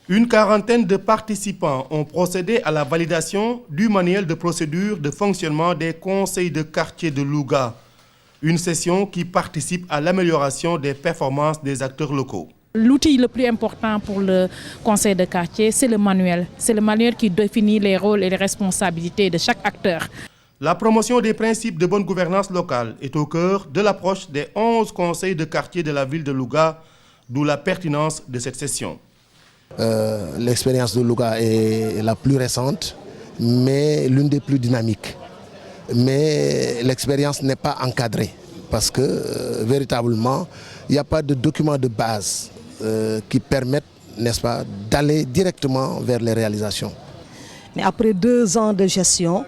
Une quarantaine de participants ont procédé à la validation du manuel de procédure de fonctionnement des conseils de quartier de Louga. Une session qui participe à l'amélioration des performances des acteurs locaux. L'outil le plus important pour le conseil de quartier, c'est le manuel. C'est le manuel qui définit les rôles et les responsabilités de chaque acteur. La promotion des principes de bonne gouvernance locale est au cœur de l'approche des 11 conseils de quartier de la ville de Louga, d'où la pertinence de cette session. L'expérience de Louga est la plus récente, mais l'une des plus dynamiques. Mais l'expérience n'est pas encadrée parce que véritablement, il n'y a pas de document de base qui permettent, n'est-ce pas, d'aller directement vers les réalisations. Mais après 2 ans de gestion,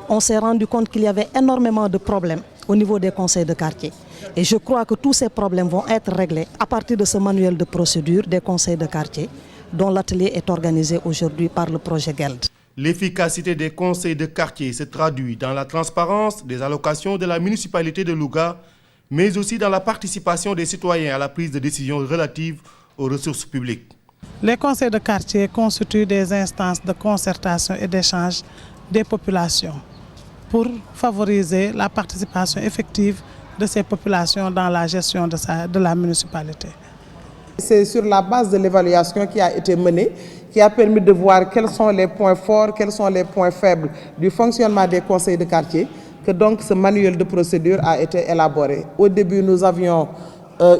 on s'est rendu compte qu'il y avait énormément de problèmes au niveau des conseils de quartier. Et je crois que tous ces problèmes vont être réglés à partir de ce manuel de procédure des conseils de quartier, dont l'atelier est organisé aujourd'hui par le projet GELD. L'efficacité des conseils de quartier se traduit dans la transparence des allocations de la municipalité de Louga, mais aussi dans la participation des citoyens à la prise de décision relative aux ressources publiques. Les conseils de quartier constituent des instances de concertation et d'échange des populations pour favoriser la participation effective de ces populations dans la gestion de la municipalité. C'est sur la base de l'évaluation qui a été menée, qui a permis de voir quels sont les points forts, quels sont les points faibles du fonctionnement des conseils de quartier, que donc ce manuel de procédure a été élaboré. Au début, nous avions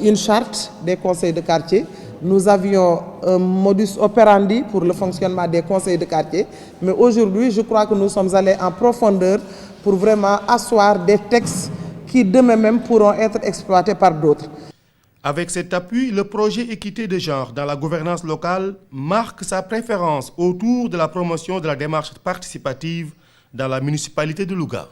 une charte des conseils de quartier, nous avions un modus operandi pour le fonctionnement des conseils de quartier, mais aujourd'hui, je crois que nous sommes allés en profondeur pour vraiment asseoir des textes qui demain même pourront être exploités par d'autres. Avec cet appui, le projet Équité de genre dans la gouvernance locale marque sa préférence autour de la promotion de la démarche participative dans la municipalité de Louga.